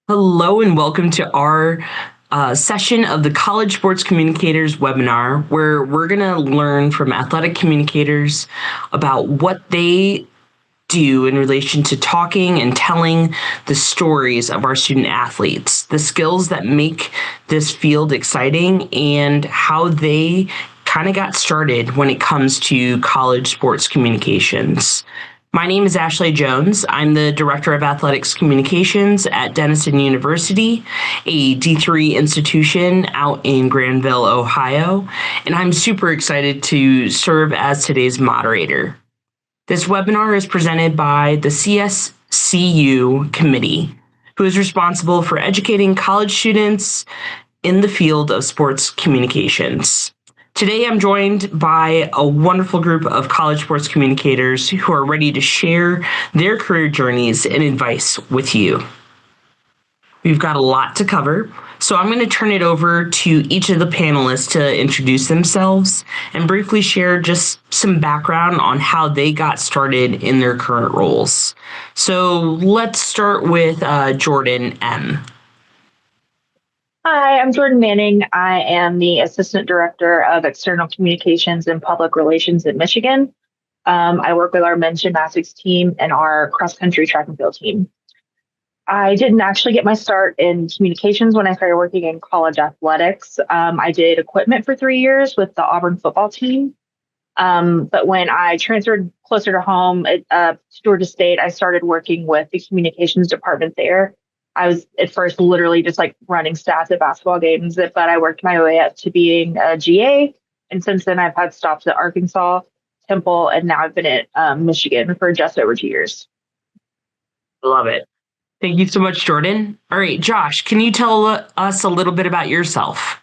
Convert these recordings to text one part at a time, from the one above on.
Hello and welcome to our session of the College Sports Communicators webinar, where we're going to learn from athletic communicators about what they do in relation to talking and telling the stories of our student athletes, the skills that make this field exciting, and how they kind of got started when it comes to college sports communications. My name is Ashleigh Jones. I'm the Director of Athletics Communications at Denison University, a D3 institution out in Granville, Ohio, and I'm super excited to serve as today's moderator. This webinar is presented by the CSC U Committee, who is responsible for educating college students in the field of sports communications. Today, I'm joined by a wonderful group of college sports communicators who are ready to share their career journeys and advice with you. We've got a lot to cover, so I'm going to turn it over to each of the panelists to introduce themselves and briefly share just some background on how they got started in their current roles. So let's start with Jordan M. Hi, I'm Jordan Manning. I am the Assistant Director of External Communications and Public Relations at Michigan. I work with our men's gymnastics team and our cross-country track and field team. I didn't actually get my start in communications when I started working in college athletics. I did equipment for 3 years with the Auburn football team. But when I transferred closer to home to Georgia State, I started working with the communications department there. I was at first literally just like running stats at basketball games, but I worked my way up to being a GA. And since then, I've had stops at Arkansas, Temple, and now I've been at Michigan for just over 2 years. Love it. Thank you so much, Jordan. All right, Josh, can you tell us a little bit about yourself?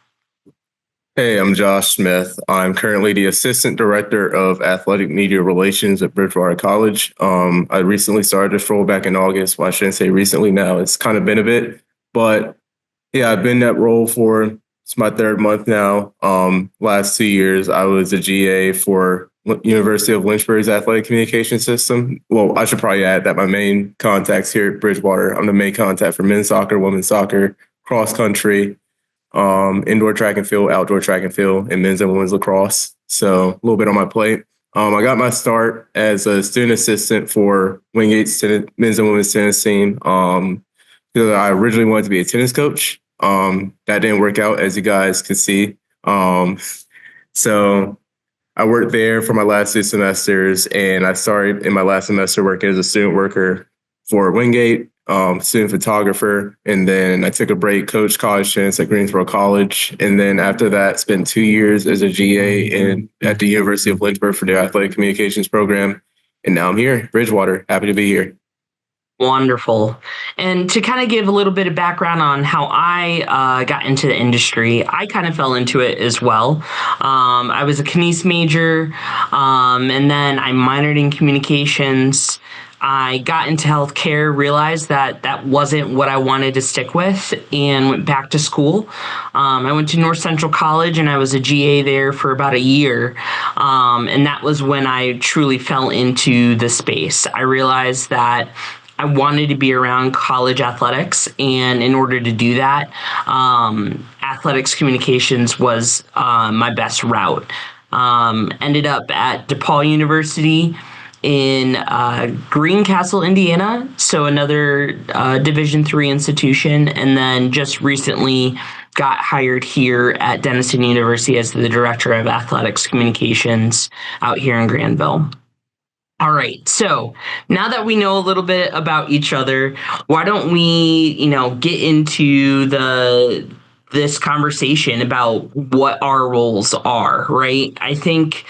Hey, I'm Josh Smith. I'm currently the Assistant Director of Athletic Media Relations at Bridgewater College. I recently started this role back in August. Well, I shouldn't say recently now. It's kind of been a bit. But yeah, I've been in that role for, it's my third month now. Last 2 years, I was a GA for University of Lynchburg's athletic communication system. Well, I should probably add that my main contacts here at Bridgewater, I'm the main contact for men's soccer, women's soccer, cross country, indoor track and field, outdoor track and field, and men's and women's lacrosse. So a little bit on my plate. I got my start as a student assistant for Wingate's men's and women's tennis team. Because I originally wanted to be a tennis coach. That didn't work out, as you guys can see. So I worked there for my last 2 semesters, and I started in my last semester working as a student worker for Wingate, student photographer, and then I took a break, coached college tennis at Greensboro College, and then after that, spent 2 years as a GA at the University of Lynchburg for their athletic communications program, and now I'm here, Bridgewater. Happy to be here. Wonderful. And to kind of give a little bit of background on how I got into the industry, I kind of fell into it as well. I was a Kines major, and then I minored in communications. I got into healthcare, realized that that wasn't what I wanted to stick with, and went back to school. I went to North Central College, and I was a GA there for about a year. And that was when I truly fell into the space. I realized that I wanted to be around college athletics, and in order to do that, athletics communications was my best route. Ended up at DePaul University in Greencastle, Indiana, so another Division III institution, and then just recently got hired here at Denison University as the Director of Athletics Communications out here in Granville. All right, so now that we know a little bit about each other, why don't we, get into this conversation about what our roles are, right? I think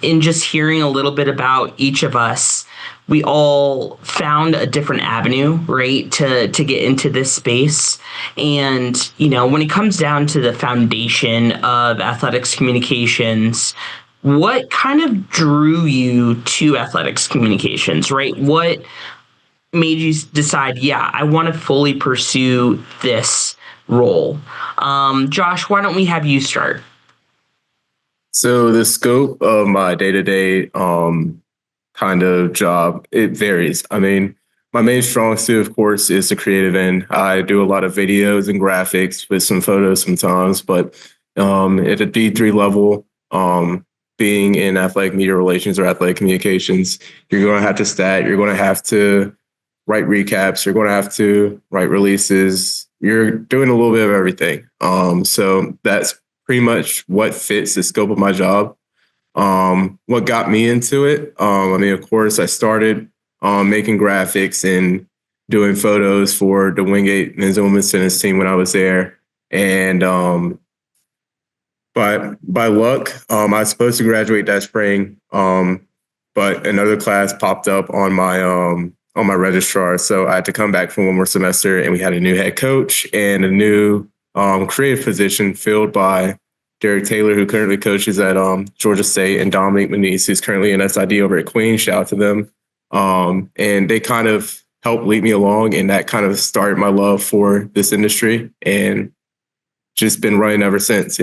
in just hearing a little bit about each of us, we all found a different avenue, right, to get into this space. And, when it comes down to the foundation of athletics communications, what kind of drew you to athletics communications, right? What made you decide, I want to fully pursue this role? Josh, why don't we have you start? So the scope of my day-to-day kind of job, it varies. I mean, my main strong suit, of course, is the creative end. I do a lot of videos and graphics with some photos sometimes, but at a D3 level, being in athletic media relations or athletic communications, you're going to have to stat, you're going to have to write recaps, you're going to have to write releases. You're doing a little bit of everything. So that's pretty much what fits the scope of my job. What got me into it? Of course, I started making graphics and doing photos for the Wingate men's and women's tennis team when I was there. And by luck, I was supposed to graduate that spring, but another class popped up on my registrar, so I had to come back for one more semester. And we had a new head coach and a new creative position filled by Derek Taylor, who currently coaches at Georgia State, and Dominique Manise, who's currently an SID over at Queen. Shout out to them. And they kind of helped lead me along, and that kind of started my love for this industry, and just been running ever since,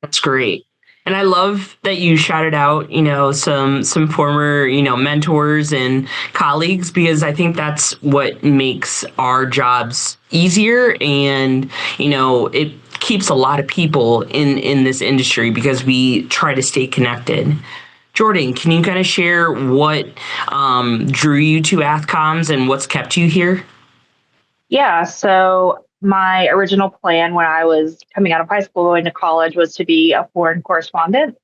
That's great. And I love that you shouted out, some former, mentors and colleagues, because I think that's what makes our jobs easier. And, it keeps a lot of people in this industry because we try to stay connected. Jordan, can you kind of share what drew you to AthComms and what's kept you here? Yeah, so my original plan when I was coming out of high school going to college was to be a foreign correspondent.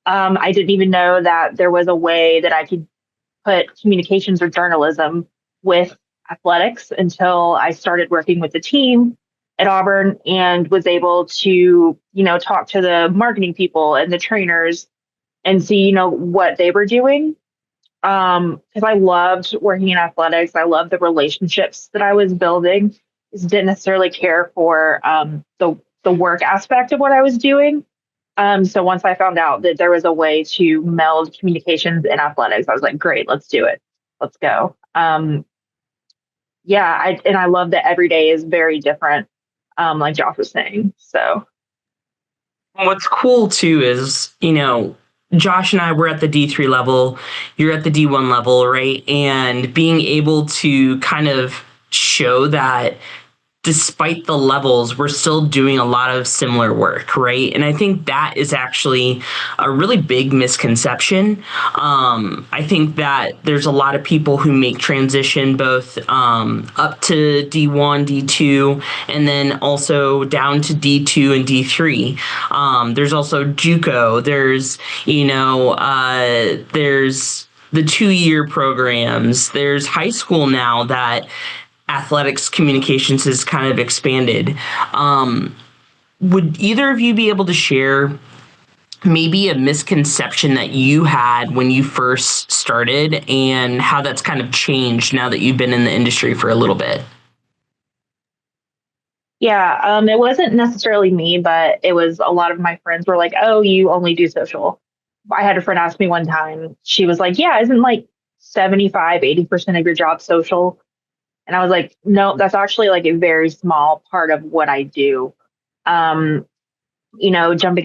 I didn't even know that there was a way that I could put communications or journalism with athletics until I started working with the team at Auburn and was able to, talk to the marketing people and the trainers and see, what they were doing. Because I loved working in athletics. I loved the relationships that I was building. Just didn't necessarily care for the work aspect of what I was doing. So once I found out that there was a way to meld communications and athletics, I was like, great, let's do it. Let's go. I love that every day is very different, like Josh was saying. So what's cool too is, Josh and I were at the D3 level, you're at the D1 level, right? And being able to kind of show that despite the levels, we're still doing a lot of similar work, right? And I think that is actually a really big misconception. I think that there's a lot of people who make transition both up to D1, D2, and then also down to D2 and D3. There's also JUCO. There's, there's the 2-year programs. There's high school now that athletics communications has kind of expanded. Would either of you be able to share maybe a misconception that you had when you first started and how that's kind of changed now that you've been in the industry for a little bit? Yeah, it wasn't necessarily me, but it was a lot of my friends were like, oh, you only do social. I had a friend ask me one time, she was like, yeah, isn't like 75-80% of your job social? And I was like, no, that's actually like a very small part of what I do. Jumping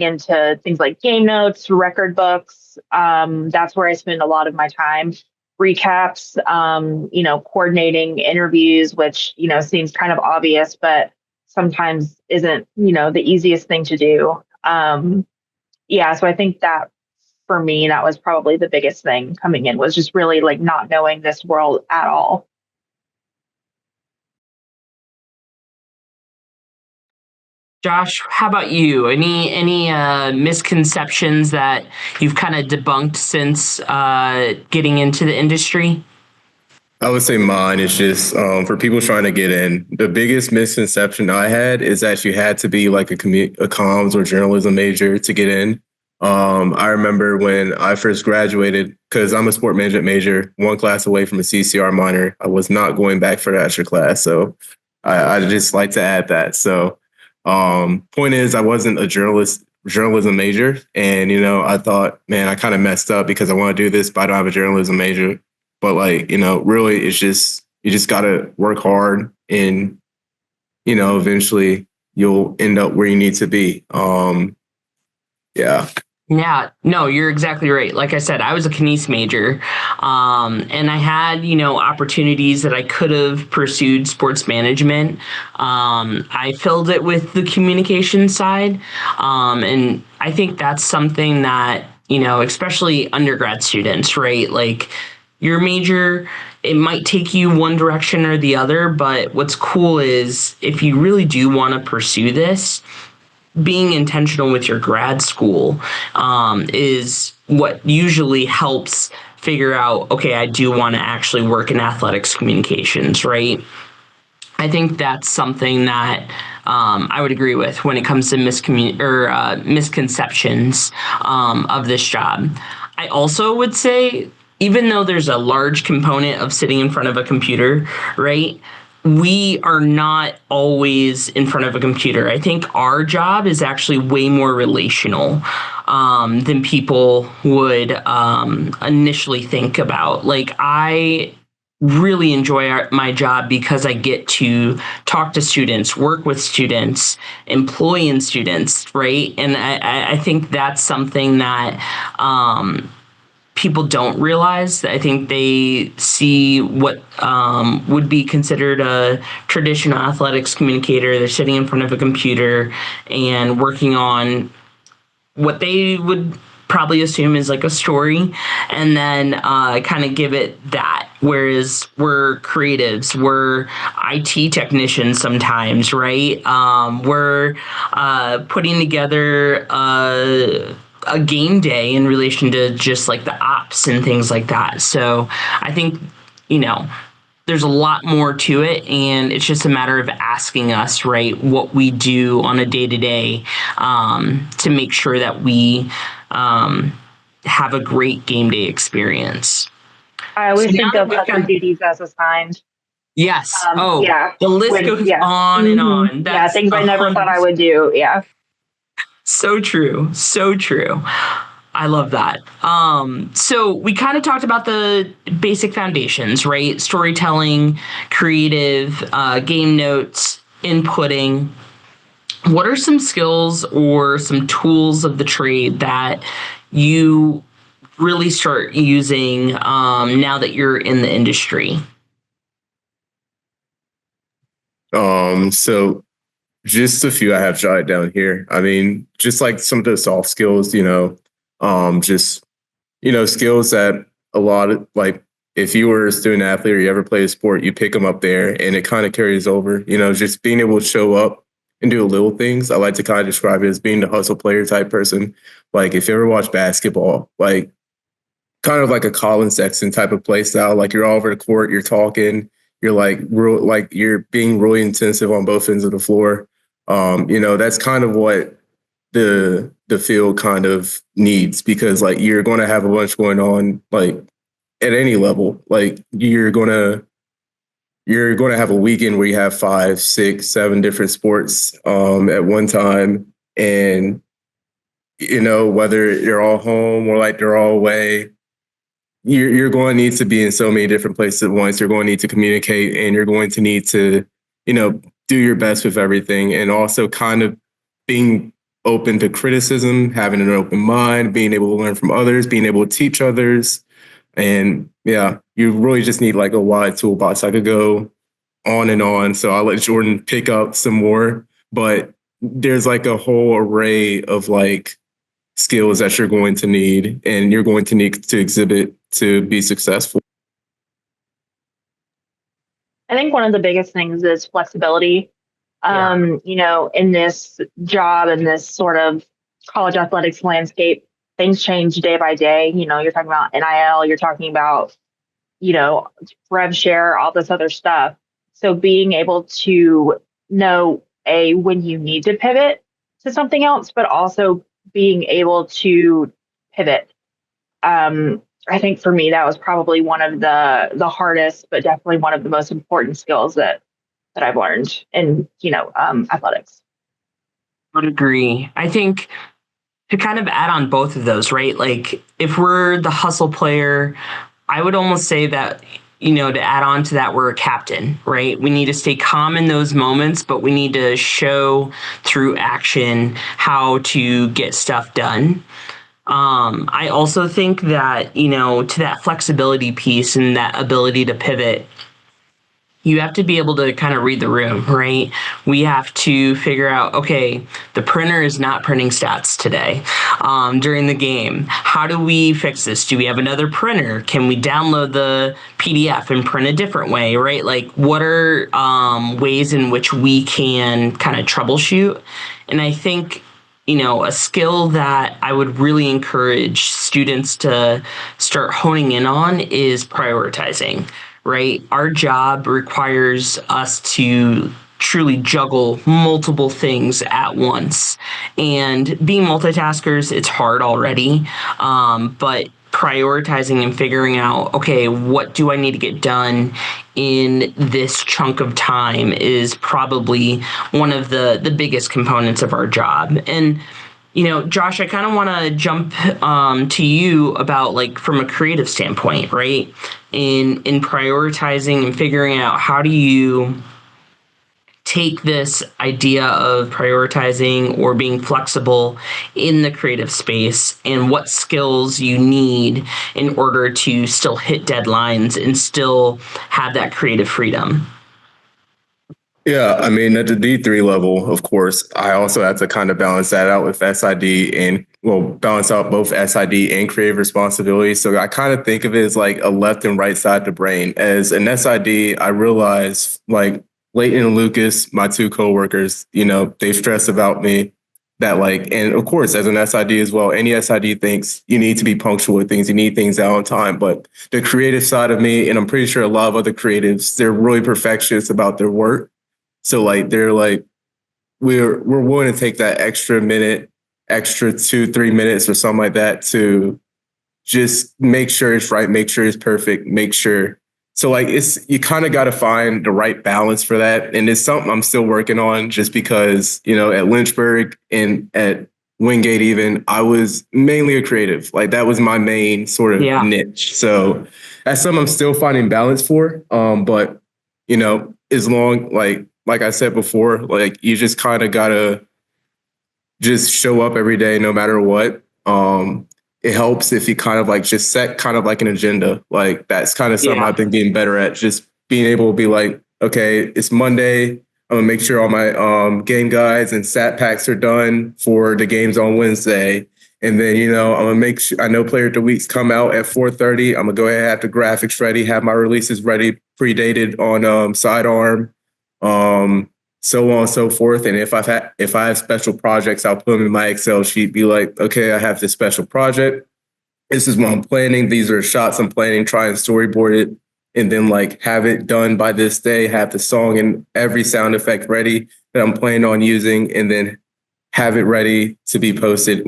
into things like game notes, record books. That's where I spend a lot of my time. Recaps, coordinating interviews, which, seems kind of obvious, but sometimes isn't, the easiest thing to do. So I think that for me, that was probably the biggest thing coming in, was just really like not knowing this world at all. Josh, how about you? Any misconceptions that you've kind of debunked since getting into the industry? I would say mine is just for people trying to get in. The biggest misconception I had is that you had to be like a comms or journalism major to get in. I remember when I first graduated, because I'm a sport management major, one class away from a CCR minor. I was not going back for that extra class, so I just like to add that. So point is, I wasn't a journalism major, and I thought, man, I kind of messed up because I want to do this, but I don't have a journalism major. But really, it's just you just gotta work hard, and eventually you'll end up where you need to be. Yeah, no, you're exactly right. Like I said, I was a kines major, and I had, opportunities that I could have pursued sports management. I filled it with the communication side, and I think that's something that, especially undergrad students, right? Like your major, it might take you one direction or the other, but what's cool is if you really do want to pursue this, being intentional with your grad school is what usually helps figure out, okay, I do want to actually work in athletics communications, right? I think that's something that I would agree with when it comes to misconceptions of this job. I also would say, even though there's a large component of sitting in front of a computer, right? We are not always in front of a computer. I think our job is actually way more relational than people would initially think about. Like, I really enjoy my job because I get to talk to students, work with students, employ in students, right? And I think that's something that people don't realize. I think they see what would be considered a traditional athletics communicator. They're sitting in front of a computer and working on what they would probably assume is like a story, and then kind of give it that. Whereas we're creatives, we're IT technicians sometimes, right? We're putting together a game day in relation to just like the ops and things like that. So I think, there's a lot more to it, and it's just a matter of asking us, right, what we do on a day-to-day to make sure that we have a great game day experience. I always think of other duties as assigned. Yes. Yeah. The list goes on and on. That's things I never thought I would do. Yeah. So true. So true. I love that. So we kind of talked about the basic foundations, right? Storytelling, creative, game notes, inputting. What are some skills or some tools of the trade that you really start using now that you're in the industry? So just a few I have jotted down here. I mean, just like some of the soft skills, just, skills that a lot of, like, if you were a student athlete or you ever play a sport, you pick them up there and it kind of carries over, just being able to show up and do little things. I like to kind of describe it as being the hustle player type person. Like if you ever watch basketball, like kind of like a Colin Sexton type of play style, like you're all over the court, you're talking, you're like you're being really intensive on both ends of the floor. That's kind of what the field kind of needs, because like you're going to have a bunch going on, like at any level. Like you're going to have a weekend where you have 5, 6, 7 different sports at one time, and whether you're all home or like they're all away, you're going to need to be in so many different places at once. You're going to need to communicate, and you're going to need to do your best with everything, and also kind of being open to criticism, having an open mind, being able to learn from others, being able to teach others. And yeah, you really just need like a wide toolbox. I could go on and on, so I'll let Jordan pick up some more, but there's like a whole array of like skills that you're going to need and you're going to need to exhibit to be successful. I think one of the biggest things is flexibility. In this job, in this sort of college athletics landscape, things change day by day. You're talking about NIL, you're talking about, rev share, all this other stuff. So being able to know when you need to pivot to something else, but also being able to pivot. I think for me, that was probably one of the hardest, but definitely one of the most important skills that I've learned in, athletics. I would agree. I think to kind of add on both of those, right? Like if we're the hustle player, I would almost say that, to add on to that, we're a captain, right? We need to stay calm in those moments, but we need to show through action how to get stuff done. I also think that, to that flexibility piece and that ability to pivot, you have to be able to kind of read the room, right? We have to figure out, okay, the printer is not printing stats today during the game. How do we fix this? Do we have another printer? Can we download the PDF and print a different way, right? Like, what are ways in which we can kind of troubleshoot? And I think, a skill that I would really encourage students to start honing in on is prioritizing, right? Our job requires us to truly juggle multiple things at once. And being multitaskers, it's hard already. But prioritizing and figuring out, okay, what do I need to get done in this chunk of time is probably one of the biggest components of our job. And Josh, I kind of want to jump to you about, like, from a creative standpoint, right? In prioritizing and figuring out, how do you take this idea of prioritizing or being flexible in the creative space, and what skills you need in order to still hit deadlines and still have that creative freedom? Yeah, I mean, at the D3 level, of course, I also have to kind of balance that out with SID and, balance out both SID and creative responsibility. So I kind of think of it as like a left and right side of the brain. As an SID, I realize, like, Leighton and Lucas, my two coworkers, they stress about me that, like, and of course, as an SID as well, any SID thinks you need to be punctual with things, you need things out on time. But the creative side of me, and I'm pretty sure a lot of other creatives, they're really perfectionists about their work. So, like, they're like, we're willing to take that extra minute, extra 2-3 minutes or something like that to just make sure it's right, make sure it's perfect, make sure. So, like, you kind of got to find the right balance for that. And it's something I'm still working on, just because, at Lynchburg and at Wingate even, I was mainly a creative. Like, that was my main sort of niche. So that's something I'm still finding balance for. But, as long, like I said before, like, you just kind of gotta just show up every day, no matter what. It helps if you kind of like just set kind of like an agenda. Like, that's kind of something I've been getting better at, just being able to be like, okay, it's Monday. I'm gonna make sure all my game guides and stat packs are done for the games on Wednesday. And then, I'm gonna make sure, I know Player of the Weeks come out at 4:30. I'm gonna go ahead and have the graphics ready, have my releases ready, predated on Sidearm. So on and so forth. And if I have special projects, I'll put them in my Excel sheet, be like, okay, I have this special project. This is what I'm planning. These are shots I'm planning, try and storyboard it, and then, like, have it done by this day, have the song and every sound effect ready that I'm planning on using, and then have it ready to be posted.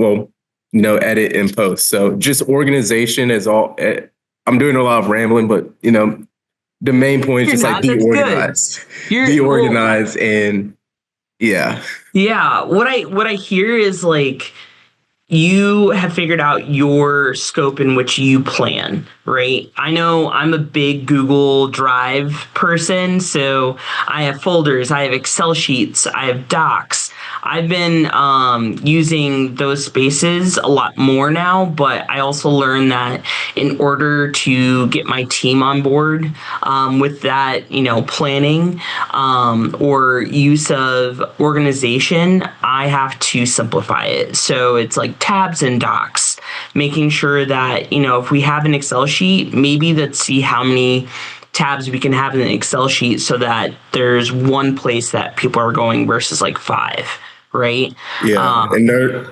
Edit and post. So just organization is all. I'm doing a lot of rambling, but, the main point is just like be organized. Be organized, and yeah. Yeah. What I hear is, like, you have figured out your scope in which you plan, right? I know I'm a big Google Drive person, so I have folders, I have Excel sheets, I have docs. I've been using those spaces a lot more now, but I also learned that in order to get my team on board with that, planning or use of organization, I have to simplify it. So it's like tabs and docs, making sure that, if we have an Excel sheet, maybe let's see how many tabs we can have in an Excel sheet so that there's one place that people are going versus like 5, right? Yeah. Another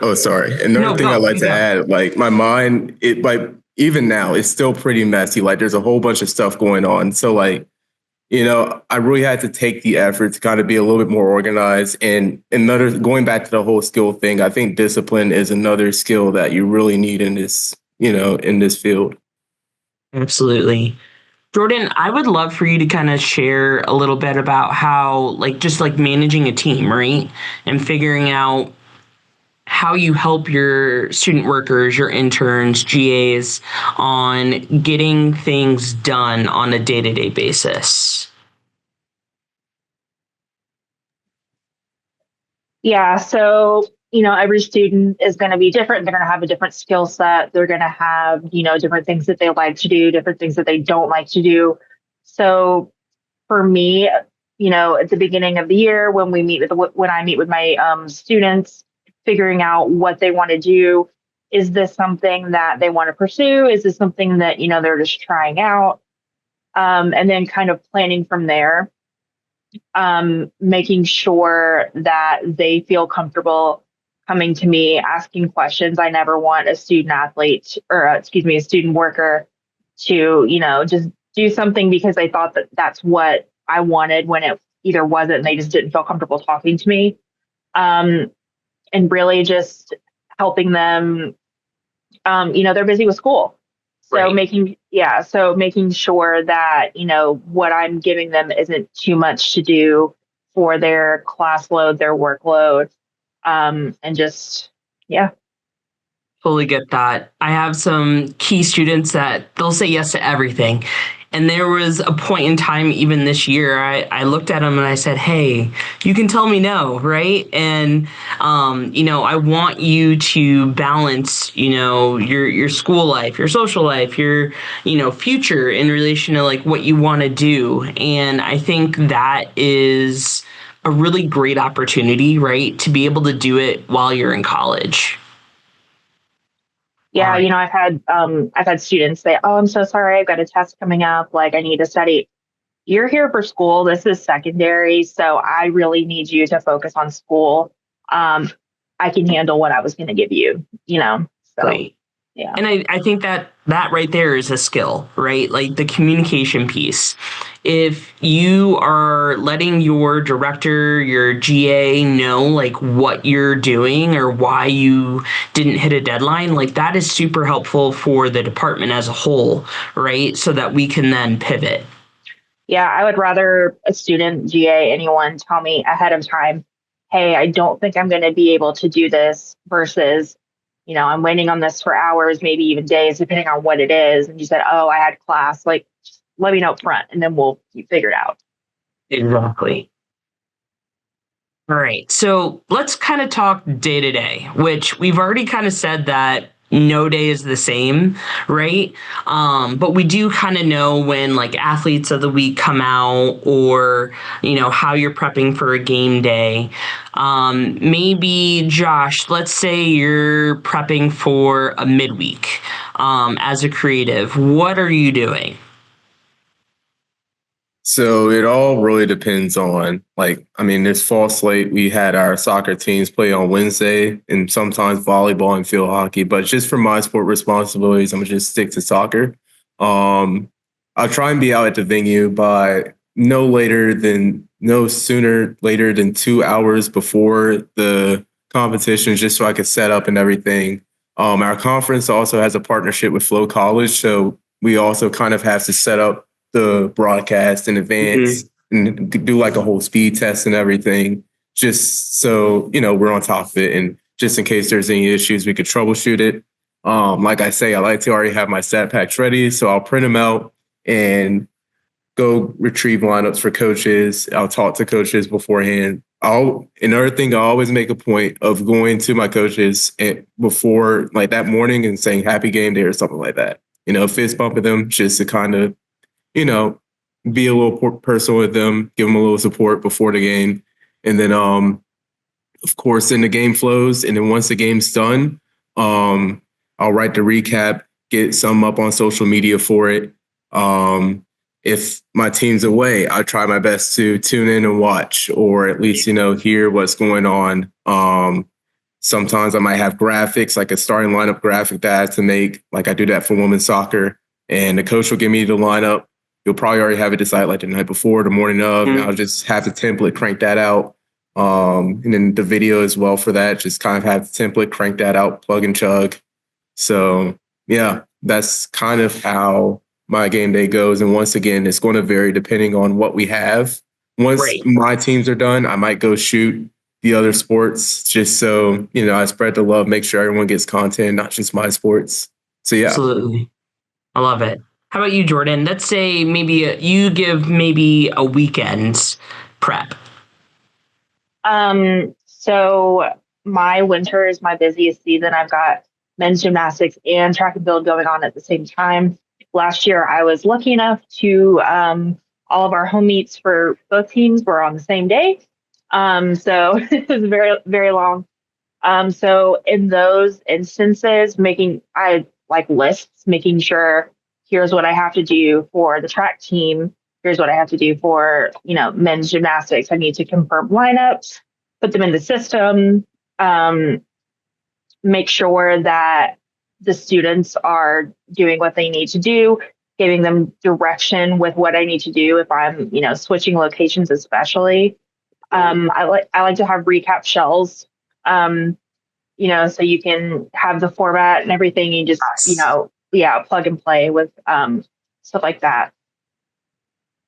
thing I'd like to add, like, my mind, it, like, even now, it's still pretty messy. Like, there's a whole bunch of stuff going on. So, like, I really had to take the effort to kind of be a little bit more organized. And going back to the whole skill thing, I think discipline is another skill that you really need in this, in this field. Absolutely. Jordan, I would love for you to kind of share a little bit about how, like, just like managing a team, right? And figuring out how you help your student workers, your interns, GAs on getting things done on a day-to-day basis. Yeah, so every student is going to be different. They're going to have a different skill set. They're going to have, different things that they like to do, different things that they don't like to do. So for me, at the beginning of the year, when I meet with my students, figuring out what they want to do. Is this something that they want to pursue? Is this something that, they're just trying out? And then kind of planning from there, making sure that they feel comfortable coming to me, asking questions. I never want a student athlete a student worker to, just do something because they thought that that's what I wanted when it either wasn't, and they just didn't feel comfortable talking to me. And really just helping them, they're busy with school. So Right. making sure that, what I'm giving them isn't too much to do for their class load, their workload. And just, yeah. Fully get that. I have some key students that they'll say yes to everything. And there was a point in time, even this year, I looked at them and I said, hey, you can tell me no, right? And, I want you to balance, your school life, your social life, your, future in relation to like what you want to do. And I think that is a really great opportunity, right? To be able to do it while you're in college. Yeah, Right. I've had students say, "Oh, I'm so sorry, I've got a test coming up. Like, I need to study." You're here for school. This is secondary, so I really need you to focus on school. I can handle what I was going to give you. So Right. yeah. And I think that right there is a skill, right? Like the communication piece. If you are letting your director, your GA know like what you're doing or why you didn't hit a deadline, like that is super helpful for the department as a whole, right? So that we can then pivot. Yeah, I would rather a student, GA, anyone tell me ahead of time, "Hey, I don't think I'm going to be able to do this," versus, I'm waiting on this for hours, maybe even days, depending on what it is. And you said, "Oh, I had class." Like, just let me know up front, and then we'll figure it out. Exactly. All right. So let's kind of talk day to day, which we've already kind of said that no day is the same, right? But we do kind of know when like athletes of the week come out or, how you're prepping for a game day. Maybe Josh, let's say you're prepping for a midweek as a creative. What are you doing? So it all really depends on this fall slate, we had our soccer teams play on Wednesday and sometimes volleyball and field hockey, but just for my sport responsibilities, I'm gonna just stick to soccer. I'll try and be out at the venue by no sooner later than 2 hours before the competition, just so I could set up and everything. Our conference also has a partnership with Flow College, so we also kind of have to set up the broadcast in advance and do like a whole speed test and everything, just so, we're on top of it. And just in case there's any issues, we could troubleshoot it. Like I say, I like to already have my stat packs ready. So I'll print them out and go retrieve lineups for coaches. I'll talk to coaches beforehand. Another thing, I always make a point of going to my coaches before like that morning and saying happy game day or something like that. Fist bumping them just to kind of be a little personal with them, give them a little support before the game. And then, of course, then the game flows. And then once the game's done, I'll write the recap, get some up on social media for it. If my team's away, I try my best to tune in and watch, or at least, hear what's going on. Sometimes I might have graphics, like a starting lineup graphic that I have to make. Like I do that for women's soccer. And the coach will give me the lineup. You'll probably already have it decided like the night before, the morning of, and I'll just have the template, crank that out. And then the video as well for that, just kind of have the template, crank that out, plug and chug. So yeah, that's kind of how my game day goes. And once again, it's going to vary depending on what we have. Once my teams are done, I might go shoot the other sports just so, I spread the love, make sure everyone gets content, not just my sports. So yeah. Absolutely. I love it. How about you, Jordan? Let's say maybe you give maybe a weekend prep. So my winter is my busiest season. I've got men's gymnastics and track and field going on at the same time. Last year, I was lucky enough to all of our home meets for both teams were on the same day. So it was very, very long. So in those instances, I like lists, making sure here's what I have to do for the track team. Here's what I have to do for, men's gymnastics. I need to confirm lineups, put them in the system, make sure that the students are doing what they need to do, giving them direction with what I need to do if I'm, switching locations, especially. I like to have recap shells, so you can have the format and everything. You just, plug and play with stuff like that.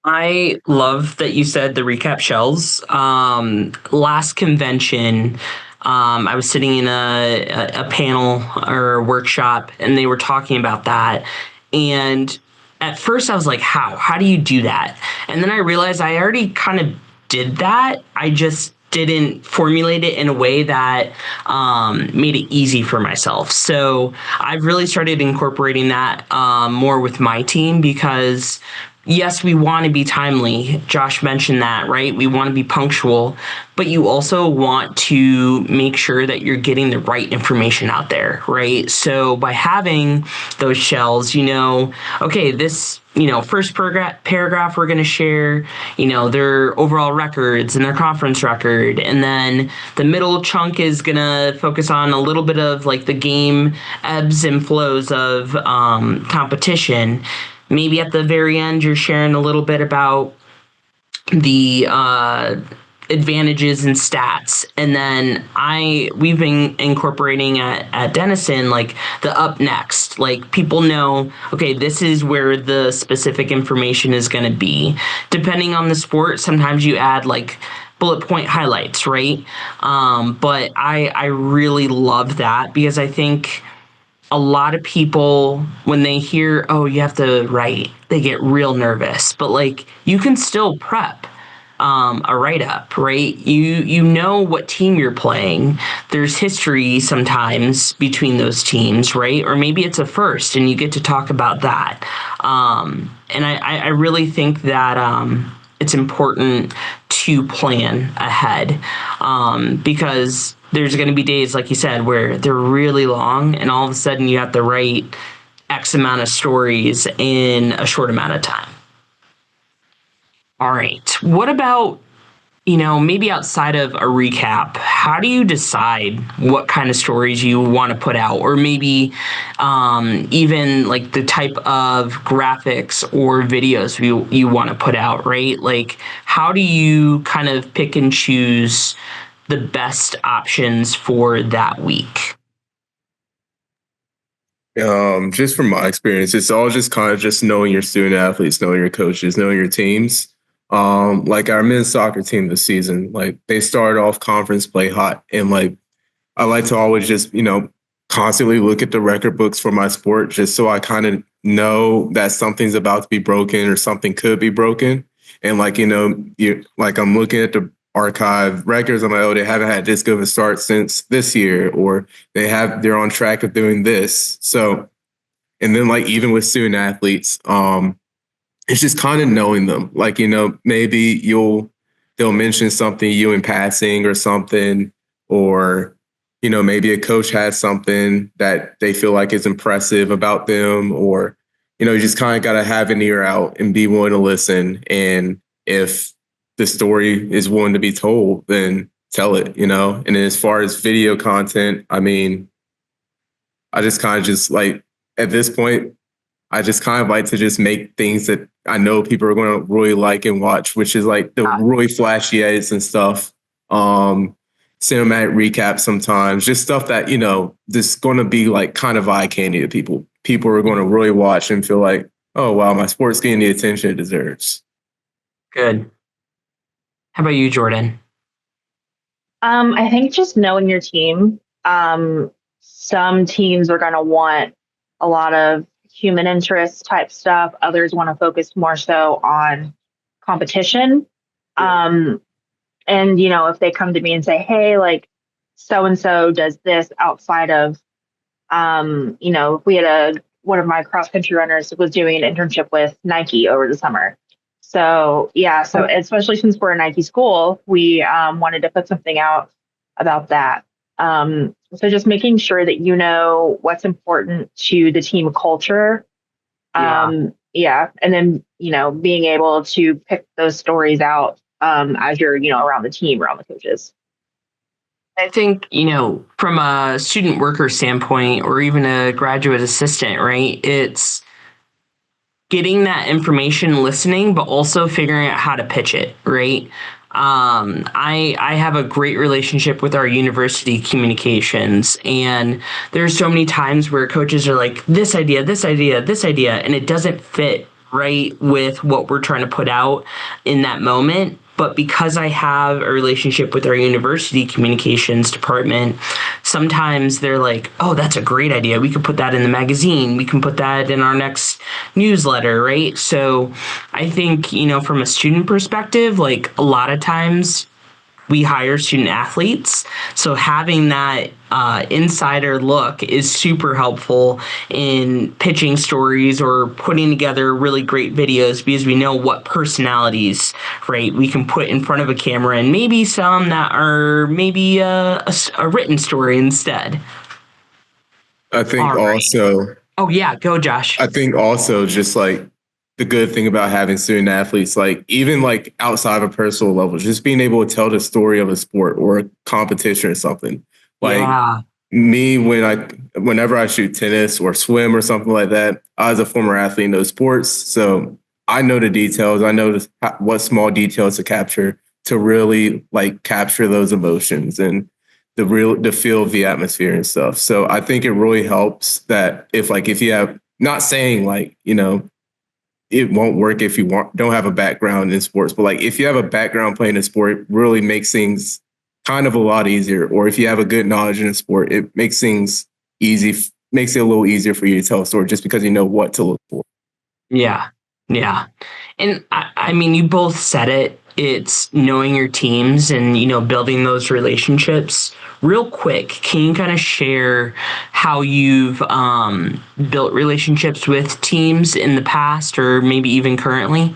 I love that you said the recap shells. Last convention, I was sitting in a panel or a workshop, and they were talking about that. And at first I was like, how do you do that? And then I realized I already kind of did that. I just didn't formulate it in a way that made it easy for myself. So I've really started incorporating that more with my team, because yes, we want to be timely. Josh mentioned that, right? We want to be punctual, but you also want to make sure that you're getting the right information out there, right? So by having those shells, okay, this, first paragraph we're going to share, their overall records and their conference record. And then the middle chunk is going to focus on a little bit of like the game ebbs and flows of competition. Maybe at the very end, you're sharing a little bit about the advantages and stats. And then we've been incorporating at Denison, like the up next, like people know, okay, this is where the specific information is going to be. Depending on the sport, sometimes you add like bullet point highlights, right? But I really love that, because I think a lot of people, when they hear, oh, you have to write, they get real nervous. But like, you can still prep a write-up, right? You know what team you're playing. There's history sometimes between those teams, right? Or maybe it's a first and you get to talk about that. And I really think that it's important to plan ahead, because there's going to be days, like you said, where they're really long, and all of a sudden you have to write X amount of stories in a short amount of time. All right. What about, maybe outside of a recap, how do you decide what kind of stories you want to put out? Or maybe even like the type of graphics or videos you want to put out, right? Like, how do you kind of pick and choose the best options for that week? Just from my experience, it's all just kind of just knowing your student athletes, knowing your coaches, knowing your teams. Like our men's soccer team this season, like they started off conference play hot, and like I like to always just, constantly look at the record books for my sport, just so I kind of know that something's about to be broken or something could be broken. And like, like I'm looking at the archive records, I'm like, oh, they haven't had this good of a start since this year, or they're on track of doing this. So, and then like even with student athletes, it's just kind of knowing them. Like, maybe they'll mention something you in passing or something, or, maybe a coach has something that they feel like is impressive about them, or, you just kind of got to have an ear out and be willing to listen. And if the story is one to be told, then tell it, And then as far as video content, I mean, I just kind of just like, at this point, I just kind of like to just make things that I know people are going to really like and watch, which is like the really flashy edits and stuff. Cinematic recaps sometimes, just stuff that, just going to be like kind of eye candy to people. People are going to really watch and feel like, oh, wow, my sport's getting the attention it deserves. Good. How about you, Jordan? I think just knowing your team. Some teams are going to want a lot of human interest type stuff. Others want to focus more so on competition. And, if they come to me and say, hey, like, so-and-so does this outside of, we had one of my cross-country runners was doing an internship with Nike over the summer. So yeah, so especially since we're a Nike school, we wanted to put something out about that. So just making sure that you know what's important to the team culture. Yeah. And then, being able to pick those stories out as you're, around the team, around the coaches. I think, from a student worker standpoint or even a graduate assistant, right? It's getting that information, listening, but also figuring out how to pitch it, right? I have a great relationship with our university communications, and there's so many times where coaches are like, this idea, this idea, this idea, and it doesn't fit right with what we're trying to put out in that moment. But because I have a relationship with our university communications department, sometimes they're like, oh, that's a great idea. We could put that in the magazine. We can put that in our next newsletter, right? So I think, from a student perspective, like a lot of times we hire student athletes. So having that insider look is super helpful in pitching stories or putting together really great videos, because we know what personalities, right, we can put in front of a camera, and maybe some that are maybe a written story instead. I think also. Oh, yeah. Go, Josh. I think also just like the good thing about having student athletes, like even like outside of a personal level, just being able to tell the story of a sport or a competition or something. Like me, whenever I shoot tennis or swim or something like that, I was a former athlete in those sports. So I know the details. I know what small details to capture to really like capture those emotions and the feel of the atmosphere and stuff. So I think it really helps that if you have, not saying like, it won't work if you don't have a background in sports, but like if you have a background playing a sport, it really makes things kind of a lot easier. Or if you have a good knowledge in a sport, it makes things easy, makes it a little easier for you to tell a story just because you know what to look for. Yeah. Yeah. And I mean, you both said it. It's knowing your teams and, building those relationships. Real quick, can you kind of share how you've built relationships with teams in the past or maybe even currently?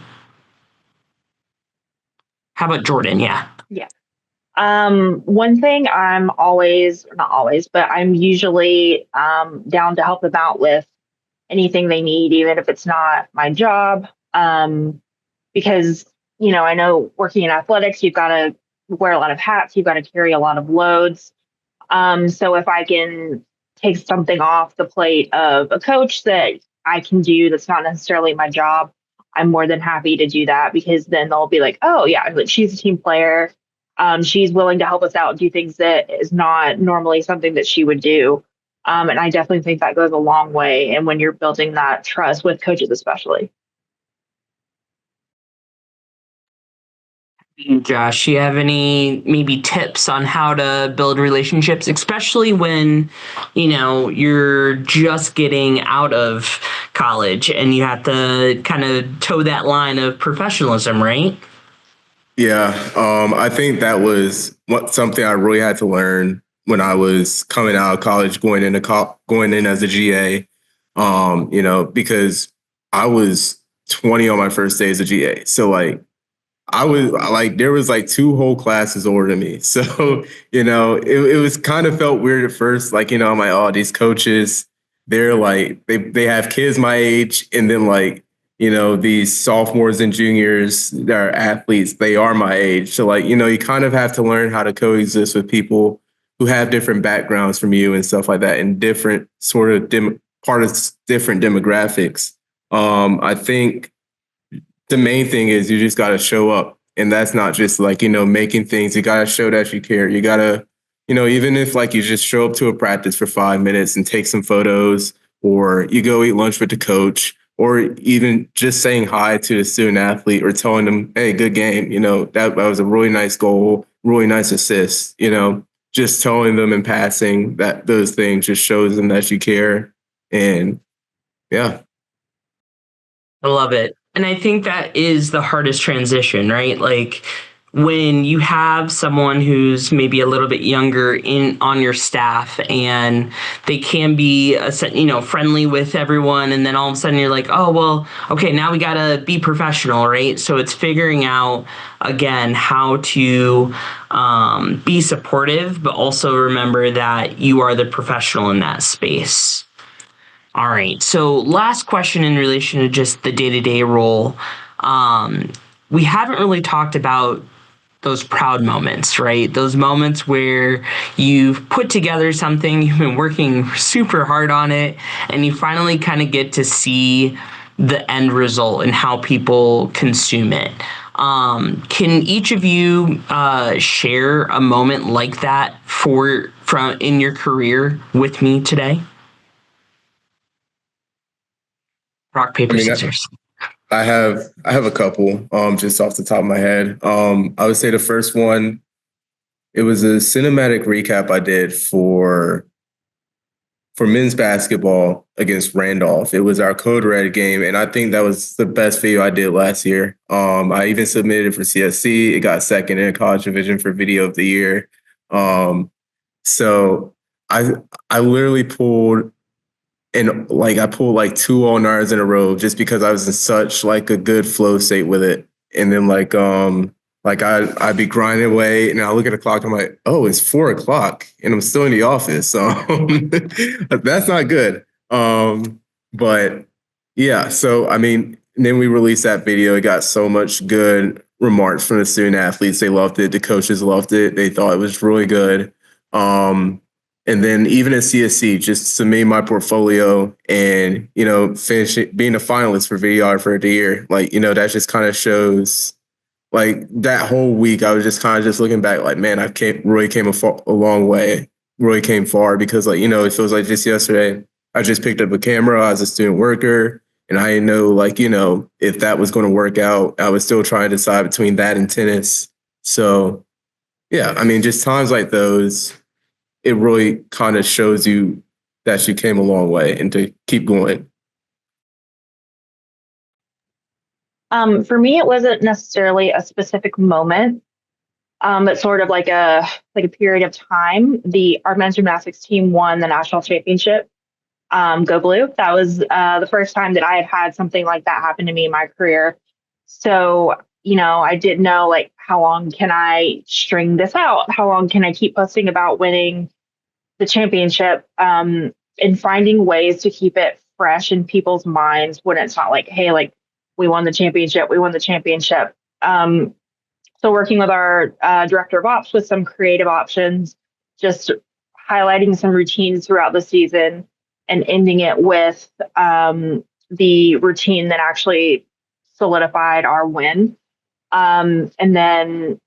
How about Jordan? Yeah. Yeah. One thing I'm not always, but I'm usually down to help them out with anything they need, even if it's not my job. Because, I know working in athletics, you've got to wear a lot of hats, you've got to carry a lot of loads. So if I can take something off the plate of a coach that I can do that's not necessarily my job, I'm more than happy to do that, because then they'll be like, oh yeah, she's a team player. She's willing to help us out, do things that is not normally something that she would do. And I definitely think that goes a long way. And when you're building that trust with coaches, especially. Josh, you have any maybe tips on how to build relationships, especially when, you're just getting out of college and you have to kind of toe that line of professionalism, right? Yeah, I think that was something I really had to learn when I was coming out of college, going in as a GA. Because I was 20 on my first day as a GA, so like I was like, there was like 2 whole classes older than me. So, it was kind of felt weird at first. Like, I'm like, oh, these coaches, they're like, they have kids my age. And then like, these sophomores and juniors that are athletes, they are my age. So like, you kind of have to learn how to coexist with people who have different backgrounds from you and stuff like that, and different sort of different demographics. I think the main thing is you just got to show up. And that's not just like, making things. You got to show that you care. You got to, even if like you just show up to a practice for 5 minutes and take some photos, or you go eat lunch with the coach, or even just saying hi to the student athlete or telling them, hey, good game. That was a really nice goal, really nice assist. Just telling them in passing that those things just shows them that you care. And yeah. I love it. And I think that is the hardest transition, right? Like when you have someone who's maybe a little bit younger on your staff, and they can be friendly with everyone, and then all of a sudden you're like, oh well, okay, now we gotta be professional, right? So it's figuring out again how to be supportive, but also remember that you are the professional in that space. All right, so last question in relation to just the day-to-day role. We haven't really talked about those proud moments, right? Those moments where you've put together something, you've been working super hard on it, and you finally kind of get to see the end result and how people consume it. Can each of you share a moment like that from in your career with me today? Rock, paper, scissors. I have a couple, just off the top of my head. I would say the first one, it was a cinematic recap I did for men's basketball against Randolph. It was our Code Red game, and I think that was the best video I did last year. I even submitted it for CSC. It got second in College Division for Video of the Year. So I literally pulled. And I pulled like 2 all-nighters in a row just because I was in such like a good flow state with it. And then I'd be grinding away, and I look at the clock. I'm like, oh, it's 4:00, and I'm still in the office. So that's not good. But yeah, so I mean, then we released that video. It got so much good remarks from the student athletes. They loved it. The coaches loved it. They thought it was really good. And then even at CSC, just submitting my portfolio and, finishing being a finalist for Videographer of the Year, that just kind of shows, that whole week I was just kind of just looking back like, man, I really came a long way, really came far, because it feels like just yesterday I just picked up a camera as a student worker, and I didn't know if that was going to work out. I was still trying to decide between that and tennis. So yeah, I mean, just times like those, it really kind of shows you that you came a long way and to keep going. For me, it wasn't necessarily a specific moment, but sort of like a period of time. Our men's gymnastics team won the national championship. Go Blue! That was the first time that I had something like that happen to me in my career. So I didn't know how long can I string this out? How long can I keep posting about winning the championship, and finding ways to keep it fresh in people's minds when it's not like, hey, we won the championship. So working with our director of ops with some creative options, just highlighting some routines throughout the season and ending it with the routine that actually solidified our win. And then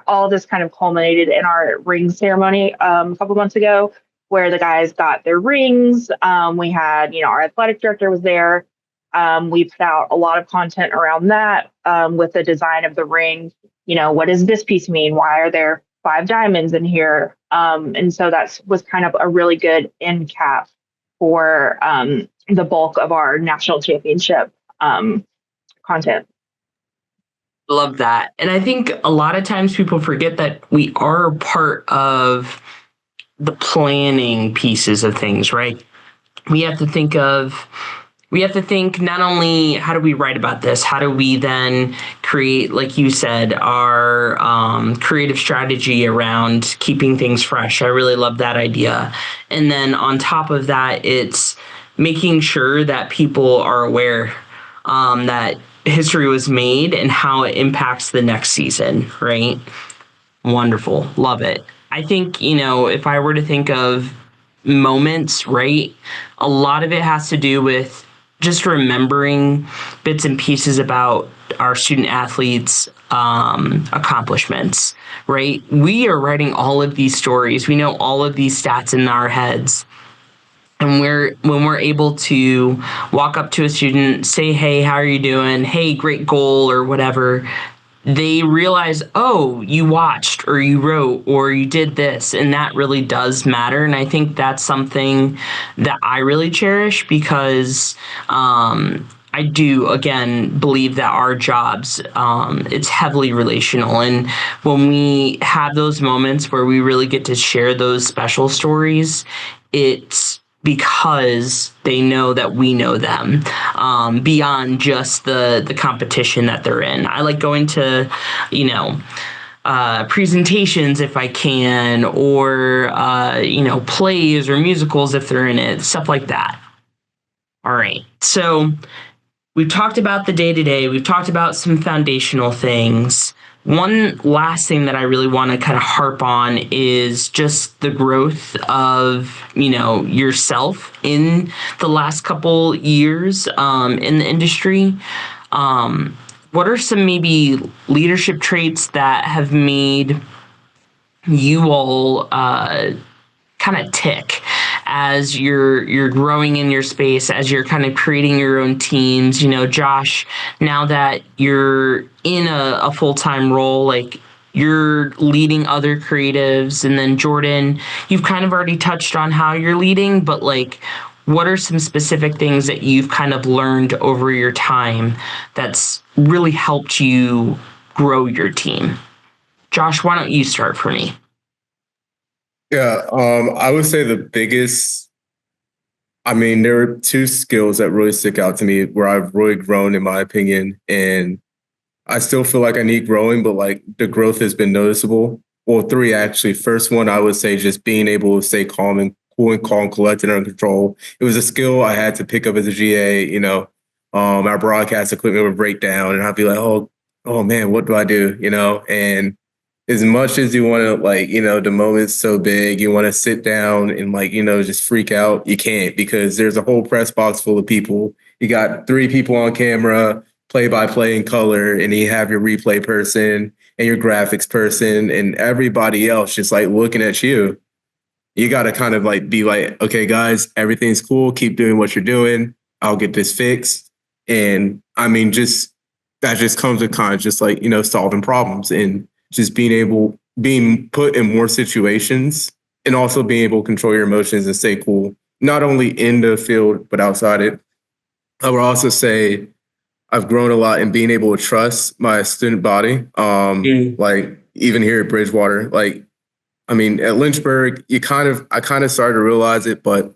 all this kind of culminated in our ring ceremony a couple months ago, where the guys got their rings. We had, our athletic director was there. We put out a lot of content around that with the design of the ring. What does this piece mean? Why are there 5 diamonds in here? And so that was kind of a really good end cap for the bulk of our national championship content. Love that. And I think a lot of times people forget that we are part of the planning pieces of things, right? We have to think not only how do we write about this, how do we then create, like you said, our creative strategy around keeping things fresh. I really love that idea. And then on top of that, it's making sure that people are aware that history was made and how it impacts the next season, right? Wonderful. Love it. I think, if I were to think of moments, right, a lot of it has to do with just remembering bits and pieces about our student athletes' accomplishments, right? We are writing all of these stories. We know all of these stats in our heads. And when we're able to walk up to a student, say, hey, how are you doing? Hey, great goal or whatever, they realize, oh, you watched or you wrote or you did this. And that really does matter. And I think that's something that I really cherish because I I do, again, believe that our jobs, it's heavily relational. And when we have those moments where we really get to share those special stories, it's because they know that we know them, beyond just the competition that they're in. I like going to, presentations if I can, or, plays or musicals if they're in it, stuff like that. All right. So we've talked about the day-to-day. We've talked about some foundational things. One last thing that I really want to kind of harp on is just the growth of, yourself in the last couple years in the industry. What are some maybe leadership traits that have made you all kind of tick as you're growing in your space, as you're kind of creating your own teams? Josh, now that you're in a full-time role, like, you're leading other creatives, and then Jordan, you've kind of already touched on how you're leading, but like, what are some specific things that you've kind of learned over your time that's really helped you grow your team? Josh, why don't you start for me? Yeah, I would say the biggest, there are two skills that really stick out to me where I've really grown, in my opinion, and I still feel like I need growing, but like the growth has been noticeable. Well, three actually. First one, I would say just being able to stay calm and cool and calm, collected, under control. It was a skill I had to pick up as a GA. Our broadcast equipment would break down, and I'd be like, oh man, what do I do? And as much as you want to, the moment's so big, you want to sit down and just freak out. You can't, because there's a whole press box full of people. You got 3 people on camera, play-by-play in color, and you have your replay person and your graphics person and everybody else just looking at you. You got to kind of be like, okay, guys, everything's cool. Keep doing what you're doing. I'll get this fixed. And that just comes with kind of just solving problems and just being put in more situations, and also being able to control your emotions and stay cool, not only in the field, but outside it. I would also say I've grown a lot in being able to trust my student body. Even here at Bridgewater, at Lynchburg, I kind of started to realize it, but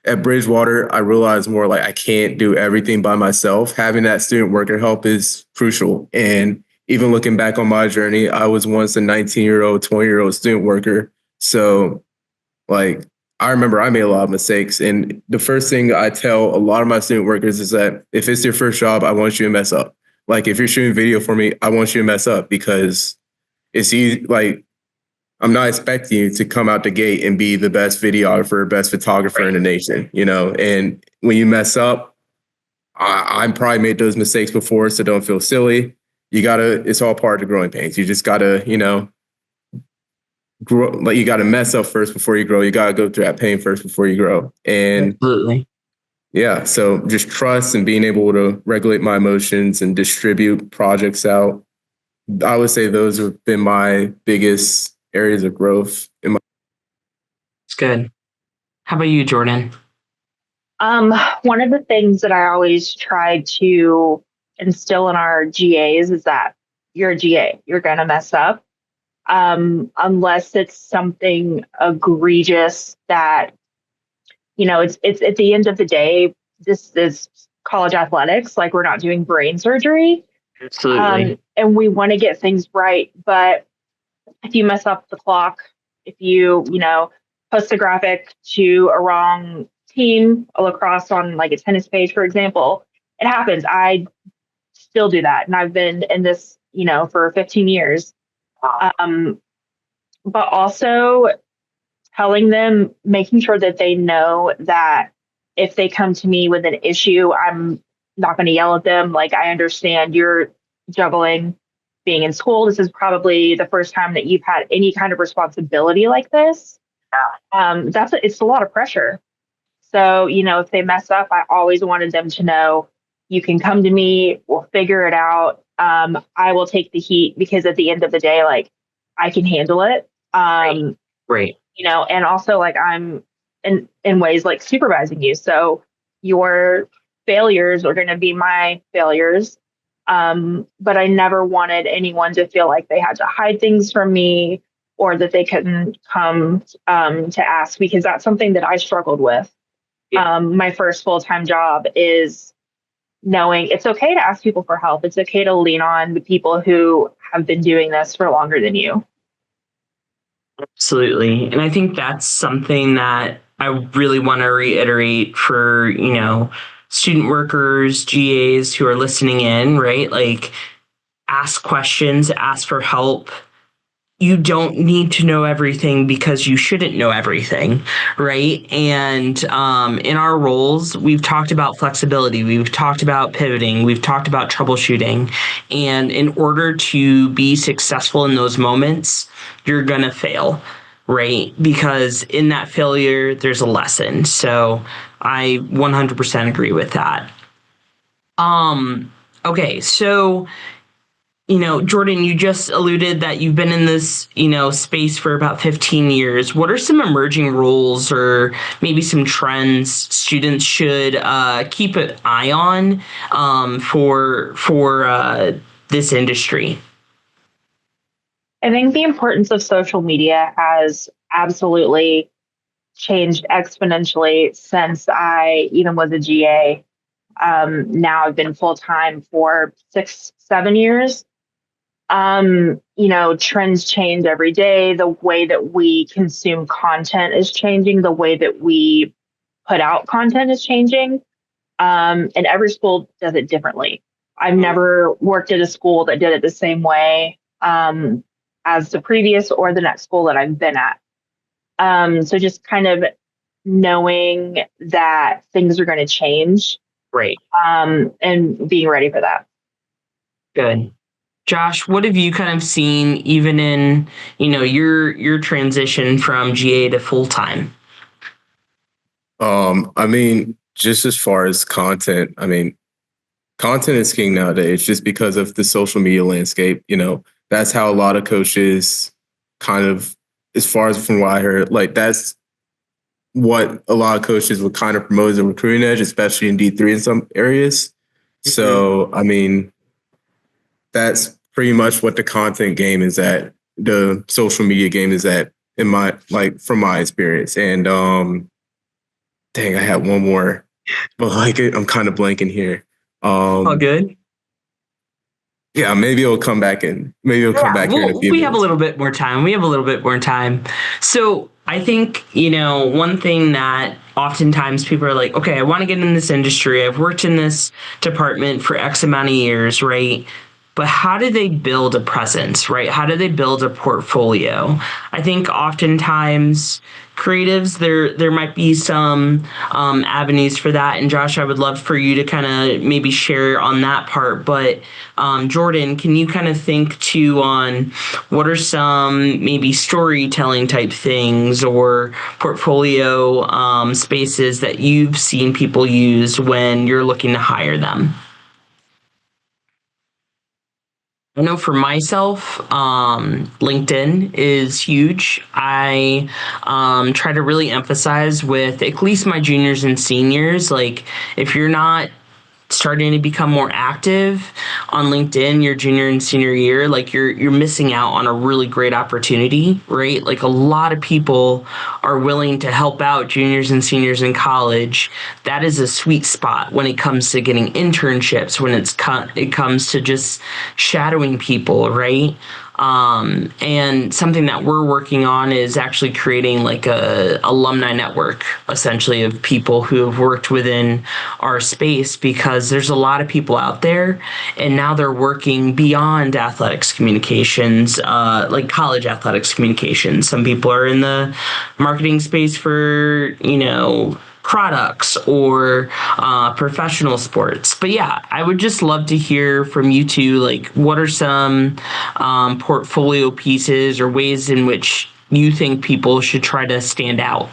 at Bridgewater, I realized more I can't do everything by myself. Having that student worker help is crucial. And even looking back on my journey, I was once a 19-year-old, 20-year-old student worker. So I remember I made a lot of mistakes. And the first thing I tell a lot of my student workers is that if it's your first job, I want you to mess up. If you're shooting video for me, I want you to mess up, because it's easy. I'm not expecting you to come out the gate and be the best videographer, best photographer in the nation, and when you mess up, I probably made those mistakes before, so don't feel silly. It's all part of the growing pains. You just gotta, grow. You gotta mess up first before you grow. You gotta go through that pain first before you grow. And absolutely. Yeah. So just trust and being able to regulate my emotions and distribute projects out. I would say those have been my biggest areas of growth. It's good. How about you, Jordan? One of the things that I always try to instill in our GAs is that you're a GA. You're going to mess up. Unless it's something egregious that, it's at the end of the day, this is college athletics. We're not doing brain surgery. Absolutely. And we want to get things right. But if you mess up the clock, if you, post a graphic to a wrong team, a lacrosse on a tennis page, for example, it happens. I still do that. And I've been in this, for 15 years. But also telling them, making sure that they know that if they come to me with an issue, I'm not going to yell at them. I understand you're juggling being in school. This is probably the first time that you've had any kind of responsibility like this. It's a lot of pressure. So, if they mess up, I always wanted them to know, you can come to me, we'll figure it out. I will take the heat, because at the end of the day, I can handle it. Right. And also I'm in ways supervising you. So you're failures are going to be my failures. But I never wanted anyone to feel like they had to hide things from me or that they couldn't come to ask, because that's something that I struggled with. My first full-time job is knowing it's okay to ask people for help. It's okay to lean on the people who have been doing this for longer than you. Absolutely. And I think that's something that I really want to reiterate for, student workers, GAs who are listening in, right? Like, ask questions, ask for help. You don't need to know everything because you shouldn't know everything, right? And in our roles, we've talked about flexibility, we've talked about pivoting, we've talked about troubleshooting. And in order to be successful in those moments, you're going to fail, right? Because in that failure, there's a lesson. So I 100% agree with that. Okay, so Jordan, you just alluded that you've been in this, space for about 15 years. What are some emerging roles or maybe some trends students should keep an eye on for this industry? I think the importance of social media has absolutely changed exponentially since I even was a GA. Now I've been full-time for 6-7 years. Trends change every day. The way that we consume content is changing. The way that we put out content is changing. And every school does it differently. I've never worked at a school that did it the same way as the previous or the next school that I've been at. So just kind of knowing that things are going to change. Right. And being ready for that. Good. Josh, what have you kind of seen even in, your transition from GA to full-time? Just as far as content, content is king nowadays just because of the social media landscape. That's how a lot of coaches kind of, as far as from what I heard, like that's what a lot of coaches would kind of promote as a recruiting edge, especially in D3 in some areas. Mm-hmm. So, that's pretty much what the content game is at, the social media game is at, from my experience. And dang, I had one more, but I'm kind of blanking here. All good. Yeah, maybe it'll come back in. Here in a few minutes. We have a little bit more time. So I think, one thing that oftentimes people are like, okay, I want to get in this industry. I've worked in this department for X amount of years, right? But how do they build a presence, right? How do they build a portfolio? I think oftentimes creatives, there might be some avenues for that. And Josh, I would love for you to kind of maybe share on that part. But Jordan, can you kind of think too on what are some maybe storytelling type things or portfolio spaces that you've seen people use when you're looking to hire them? I know for myself, LinkedIn is huge. I try to really emphasize with at least my juniors and seniors, like if you're not starting to become more active on LinkedIn your junior and senior year, like you're missing out on a really great opportunity, right? Like a lot of people are willing to help out juniors and seniors in college. That is a sweet spot when it comes to getting internships, when it comes to just shadowing people, right? And something that we're working on is actually creating like a alumni network, essentially, of people who have worked within our space, because there's a lot of people out there and now they're working beyond athletics communications, like college athletics communications. Some people are in the marketing space for, products or professional sports. But yeah, I would just love to hear from you two, like what are some portfolio pieces or ways in which you think people should try to stand out?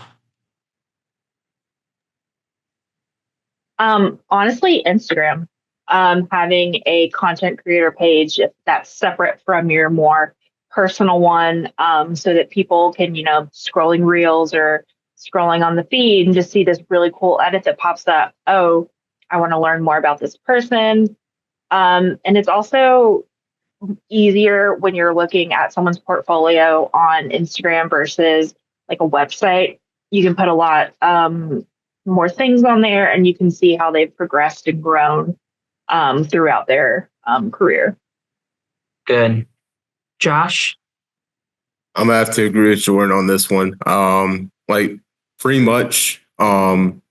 Honestly, Instagram. Having a content creator page that's separate from your more personal one, so that people can, scrolling reels or scrolling on the feed and just see this really cool edit that pops up. Oh, I want to learn more about this person. And it's also easier when you're looking at someone's portfolio on Instagram versus like a website. You can put a lot more things on there, and you can see how they've progressed and grown throughout their career. Good. Josh? I'm gonna have to agree with Jordan on this one. Like pretty much, the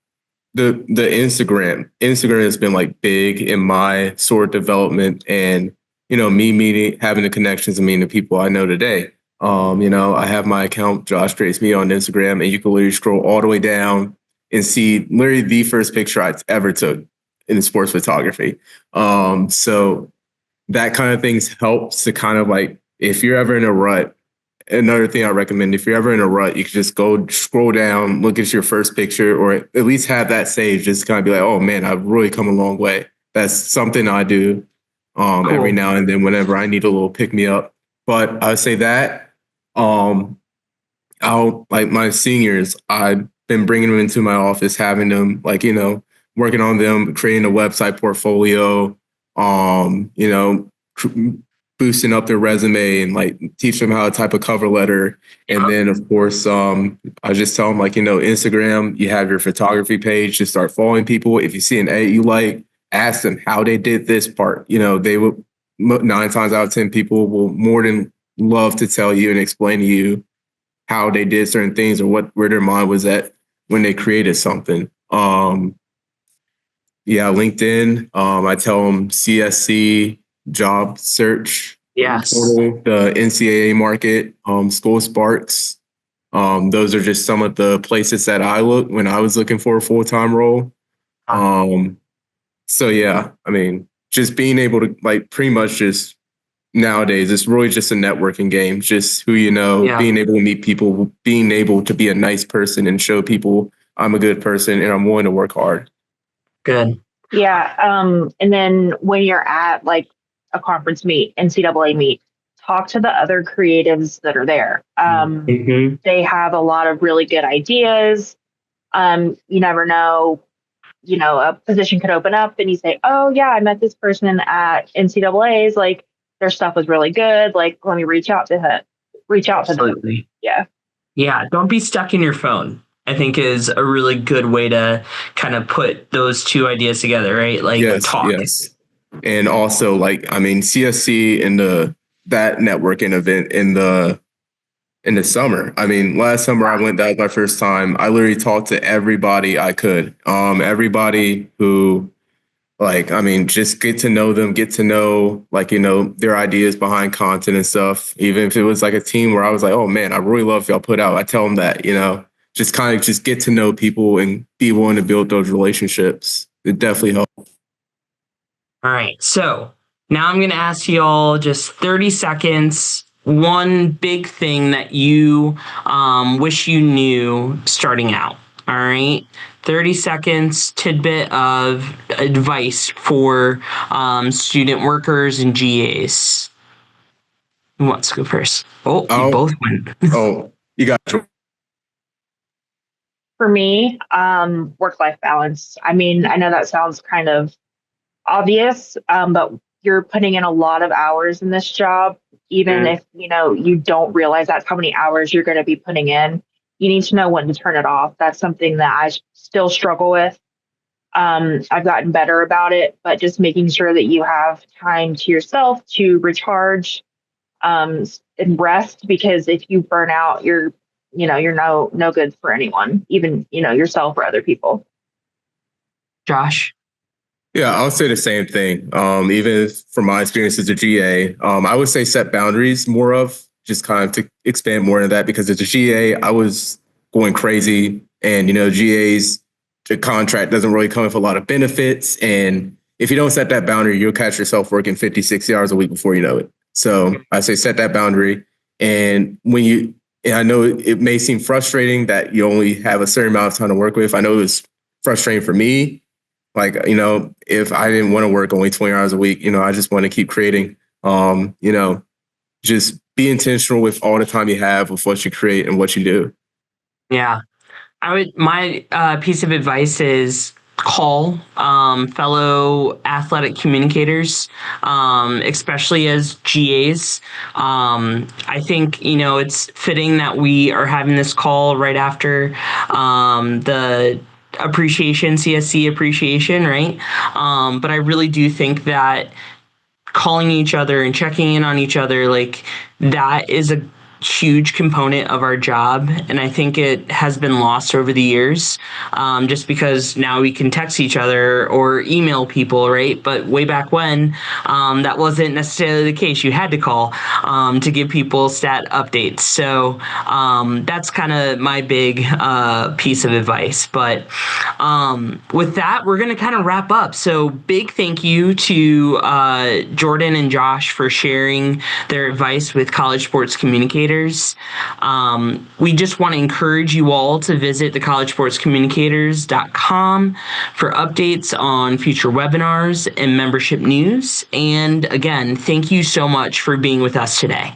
Instagram has been like big in my sort of development, and me having the connections and meeting the people I know today. I have my account, Josh Trace Me on Instagram, and you can literally scroll all the way down and see literally the first picture I ever took in sports photography. So that kind of things helps to kind of like, if you're ever in a rut, another thing I recommend, if you're ever in a rut, you can just go scroll down, look at your first picture, or at least have that saved, just kind of be like, oh man, I've really come a long way. That's something I do Cool. every now and then whenever I need a little pick me up. But I would say that I'll like my seniors, I've been bringing them into my office, having them like, working on them, creating a website portfolio, boosting up their resume and like teach them how to type a cover letter. And then of course, I just tell them like, Instagram, you have your photography page, just start following people. If you see an edit you like, ask them how they did this part. They will 9 times out of 10 people will more than love to tell you and explain to you how they did certain things or where their mind was at when they created something. LinkedIn. I tell them CSC job search. Yes. Portal, the NCAA market, School Sparks. Those are just some of the places that I looked when I was looking for a full-time role. So yeah, I mean, just being able to like pretty much just nowadays, it's really just a networking game. Just who being able to meet people, being able to be a nice person and show people I'm a good person and I'm willing to work hard. Good. Yeah. And then when you're at like a conference meet, NCAA meet, talk to the other creatives that are there. They have a lot of really good ideas. You never know, a position could open up and you say, oh yeah, I met this person at NCAA's. Like their stuff was really good. Like, let me reach out to them. Absolutely. Yeah. Yeah. Don't be stuck in your phone, I think is a really good way to kind of put those two ideas together, right? Like talk. Yes. And also CSC and that networking event in the summer. I mean, last summer I went, that was my first time. I literally talked to everybody I could. Everybody who just get to know them, get to know their ideas behind content and stuff. Even if it was like a team where I was like, oh man, I really love y'all put out. I tell them that, just kind of just get to know people and be willing to build those relationships. It definitely helps. All right. So now I'm going to ask you all just 30 seconds. One big thing that you wish you knew starting out. All right. 30 seconds tidbit of advice for student workers and GAs. Who wants to go first? Oh, you both went. You got you. For me, work-life balance. I mean, I know that sounds kind of obvious, but you're putting in a lot of hours in this job. Even if, you don't realize that's how many hours you're going to be putting in, you need to know when to turn it off. That's something that I still struggle with. I've gotten better about it, but just making sure that you have time to yourself to recharge and rest, because if you burn out, you're no good for anyone, even, yourself or other people. Josh? Yeah, I'll say the same thing. Even from my experience as a GA, I would say set boundaries more of, just kind of to expand more into that, because as a GA, I was going crazy, and, GAs, the contract doesn't really come with a lot of benefits. And if you don't set that boundary, you'll catch yourself working 50, 60 hours a week before you know it. So I say set that boundary. And I know it may seem frustrating that you only have a certain amount of time to work with. I know it was frustrating for me. Like, if I didn't want to work only 20 hours a week, I just want to keep creating, just be intentional with all the time you have with what you create and what you do. Yeah. My piece of advice is call fellow athletic communicators, especially as GAs. I think, it's fitting that we are having this call right after the CSC appreciation, right? But I really do think that calling each other and checking in on each other, like, that is a huge component of our job, and I think it has been lost over the years, just because now we can text each other or email people, right? But way back when, that wasn't necessarily the case. You had to call to give people stat updates. So that's kind of my big piece of advice. But with that, we're going to kind of wrap up. So big thank you to Jordan and Josh for sharing their advice with college sports communicators. We just want to encourage you all to visit thecollegesportscommunicators.com for updates on future webinars and membership news. And again, thank you so much for being with us today.